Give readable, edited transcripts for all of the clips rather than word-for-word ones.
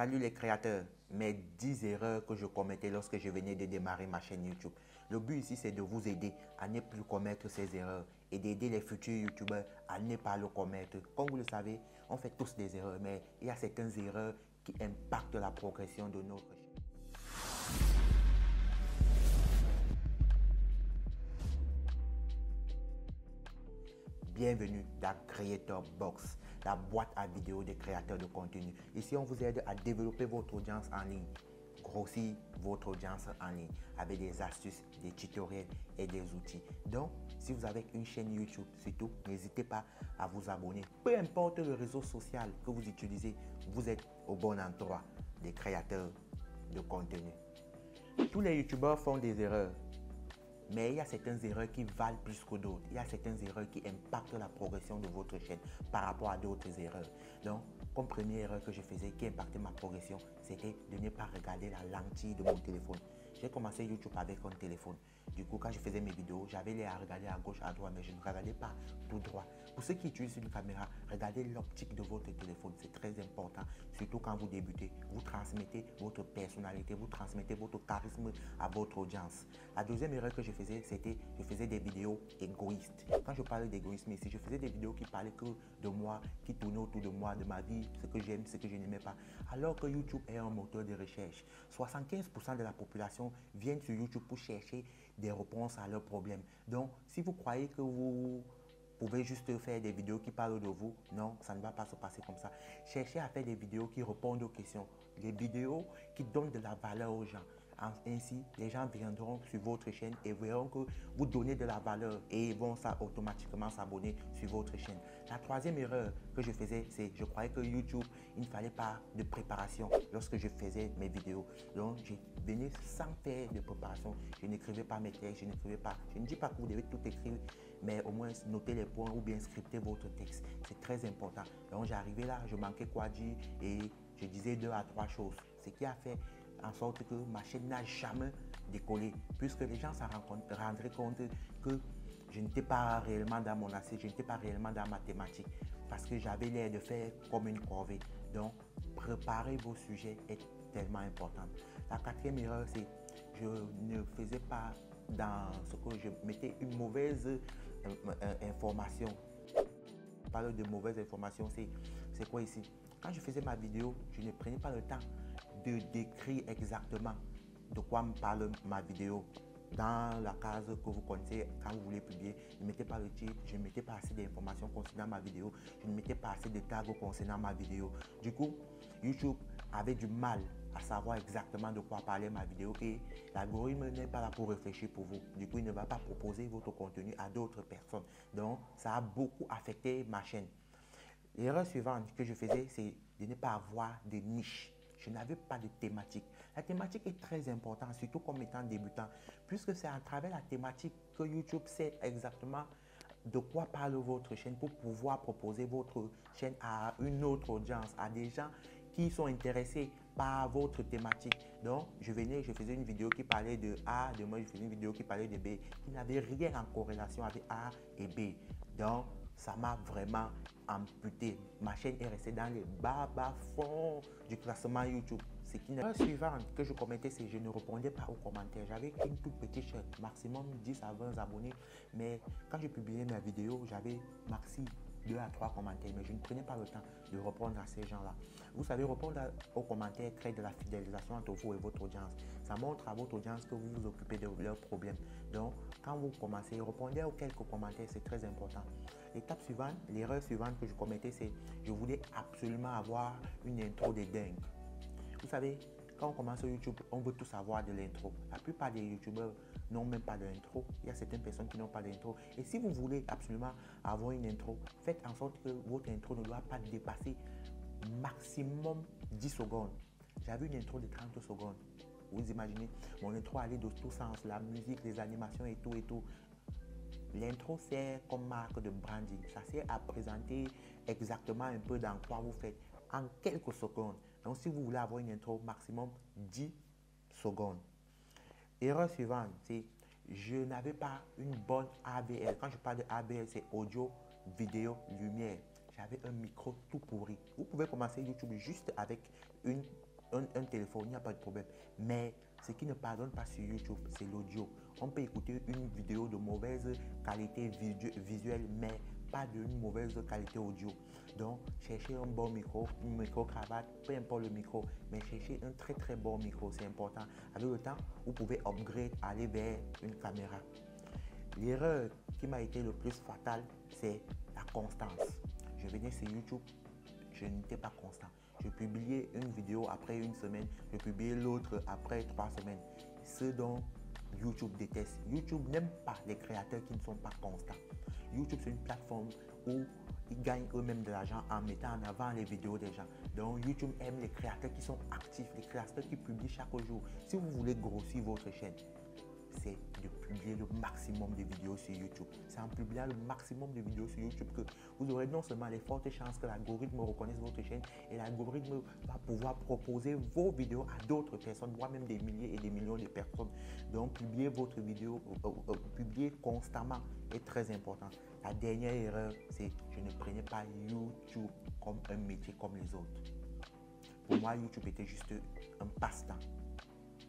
Salut les créateurs, mes 10 erreurs que je commettais lorsque je venais de démarrer ma chaîne YouTube. Le but ici, c'est de vous aider à ne plus commettre ces erreurs et d'aider les futurs YouTubeurs à ne pas le commettre. Comme vous le savez, on fait tous des erreurs, mais il y a certaines erreurs qui impactent la progression de notre chaîne. Bienvenue dans Creator Box, la boîte à vidéo des créateurs de contenu. Ici, on vous aide à développer votre audience en ligne, grossir votre audience en ligne avec des astuces, des tutoriels et des outils. Donc, si vous avez une chaîne YouTube, surtout, n'hésitez pas à vous abonner. Peu importe le réseau social que vous utilisez, vous êtes au bon endroit, des créateurs de contenu. Tous les YouTubeurs font des erreurs. Mais il y a certaines erreurs qui valent plus que d'autres. Il y a certaines erreurs qui impactent la progression de votre chaîne par rapport à d'autres erreurs. Donc, comme première erreur que je faisais qui impactait ma progression, c'était de ne pas regarder la lentille de mon téléphone. J'ai commencé YouTube avec un téléphone. Du coup, quand je faisais mes vidéos, j'avais les à regarder à gauche, à droite, mais je ne regardais pas tout droit. Pour ceux qui utilisent une caméra, regardez l'optique de votre téléphone. C'est très important, surtout quand vous débutez. Vous transmettez votre personnalité, vous transmettez votre charisme à votre audience. La deuxième erreur que je faisais, c'était je faisais des vidéos égoïstes. Quand je parle d'égoïsme ici, je faisais des vidéos qui parlaient que de moi, qui tournaient autour de moi, de ma vie, ce que j'aime, ce que je n'aimais pas. Alors que YouTube est un moteur de recherche. 75% de la population viennent sur YouTube pour chercher des réponses à leurs problèmes. Donc, si vous croyez que vous pouvez juste faire des vidéos qui parlent de vous, non, ça ne va pas se passer comme ça. Cherchez à faire des vidéos qui répondent aux questions, des vidéos qui donnent de la valeur aux gens. Ainsi, les gens viendront sur votre chaîne et verront que vous donnez de la valeur et vont automatiquement s'abonner sur votre chaîne. La troisième erreur que je faisais, c'est je croyais que YouTube, il ne fallait pas de préparation lorsque je faisais mes vidéos. Donc, je venais sans faire de préparation. Je n'écrivais pas mes textes, je n'écrivais pas. Je ne dis pas que vous devez tout écrire, mais au moins noter les points ou bien scripter votre texte. C'est très important. Donc, j'arrivais là, je manquais quoi dire et je disais 2 à 3 choses. Ce qui a fait en sorte que ma chaîne n'a jamais décollé, puisque les gens s'en rendraient compte que je n'étais pas réellement dans mon assiette, je n'étais pas réellement dans ma thématique, parce que j'avais l'air de faire comme une corvée. Donc, préparer vos sujets est tellement important. La quatrième erreur, c'est je ne faisais pas dans ce que je mettais une mauvaise information. Je parle de mauvaise information, c'est quoi ici? Quand je faisais ma vidéo, je ne prenais pas le temps de décrire exactement de quoi me parle ma vidéo. Dans la case que vous connaissez, quand vous voulez publier, ne mettez pas le titre, je ne mettais pas assez d'informations concernant ma vidéo, je ne mettais pas assez de tags concernant ma vidéo. Du coup, YouTube avait du mal à savoir exactement de quoi parler ma vidéo et l'algorithme n'est pas là pour réfléchir pour vous. Du coup, il ne va pas proposer votre contenu à d'autres personnes. Donc, ça a beaucoup affecté ma chaîne. L'erreur suivante que je faisais, c'est de ne pas avoir de niche. Je n'avais pas de thématique. La thématique est très importante, surtout comme étant débutant, puisque c'est à travers la thématique que YouTube sait exactement de quoi parle votre chaîne pour pouvoir proposer votre chaîne à une autre audience, à des gens qui sont intéressés par votre thématique. Donc, je faisais une vidéo qui parlait de A, de moi, je faisais une vidéo qui parlait de B, qui n'avait rien en corrélation avec A et B. Donc, ça m'a vraiment amputé. Ma chaîne est restée dans les bas fonds du classement YouTube. L'erreur suivante que je commettais, c'est que je ne répondais pas aux commentaires. J'avais une toute petite chaîne, maximum 10 à 20 abonnés. Mais quand je publiais mes vidéos, j'avais maxi 2 à 3 commentaires, mais je ne prenais pas le temps de répondre à ces gens-là. Vous savez, répondre aux commentaires crée de la fidélisation entre vous et votre audience. Ça montre à votre audience que vous vous occupez de leurs problèmes. Donc, quand vous commencez, répondez aux quelques commentaires, c'est très important. L'étape suivante, l'erreur suivante que je commettais, c'est que je voulais absolument avoir une intro de dingue. Vous savez, quand on commence sur YouTube, on veut tous avoir de l'intro. La plupart des YouTubeurs n'ont même pas d'intro. Il y a certaines personnes qui n'ont pas d'intro. Et si vous voulez absolument avoir une intro, faites en sorte que votre intro ne doit pas dépasser maximum 10 secondes. J'avais une intro de 30 secondes. Vous imaginez, mon intro allait de tous sens, la musique, les animations et tout et tout. L'intro sert comme marque de branding. Ça sert à présenter exactement un peu dans quoi vous faites en quelques secondes. Donc, si vous voulez avoir une intro, maximum 10 secondes. Erreur suivante, c'est je n'avais pas une bonne AVL. Quand je parle de AVL, c'est audio, vidéo, lumière. J'avais un micro tout pourri. Vous pouvez commencer YouTube juste avec une un téléphone, il n'y a pas de problème. Mais ce qui ne pardonne pas sur YouTube, c'est l'audio. On peut écouter une vidéo de mauvaise qualité visuelle, mais pas d'une mauvaise qualité audio. Donc, cherchez un bon micro, une micro-cravate, peu importe le micro, mais cherchez un très très bon micro, c'est important. Avec le temps, vous pouvez upgrade, aller vers une caméra. L'erreur qui m'a été le plus fatale, c'est la constance. Je venais sur YouTube, je n'étais pas constant. Je publiais une vidéo après une semaine, je publiais l'autre après 3 semaines. Ce dont YouTube déteste. YouTube n'aime pas les créateurs qui ne sont pas constants. YouTube, c'est une plateforme où ils gagnent eux-mêmes de l'argent en mettant en avant les vidéos des gens. Donc, YouTube aime les créateurs qui sont actifs, les créateurs qui publient chaque jour. Si vous voulez grossir votre chaîne, c'est de publier le maximum de vidéos sur YouTube. C'est en publiant le maximum de vidéos sur YouTube que vous aurez non seulement les fortes chances que l'algorithme reconnaisse votre chaîne, et l'algorithme va pouvoir proposer vos vidéos à d'autres personnes, voire même des milliers et des millions de personnes. Donc, publier votre vidéo, publier constamment est très important. La dernière erreur, c'est je ne prenais pas YouTube comme un métier comme les autres. Pour moi, YouTube était juste un passe-temps.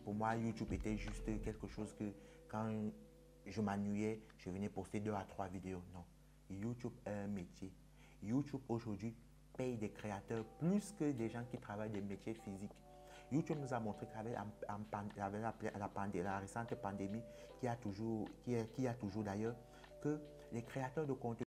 Pour moi, YouTube était juste quelque chose que quand je m'ennuyais, je venais poster 2 à 3 vidéos. Non, YouTube est un métier. YouTube aujourd'hui paye des créateurs plus que des gens qui travaillent des métiers physiques. YouTube nous a montré qu'avec la récente pandémie, qui a toujours d'ailleurs, que les créateurs de contenu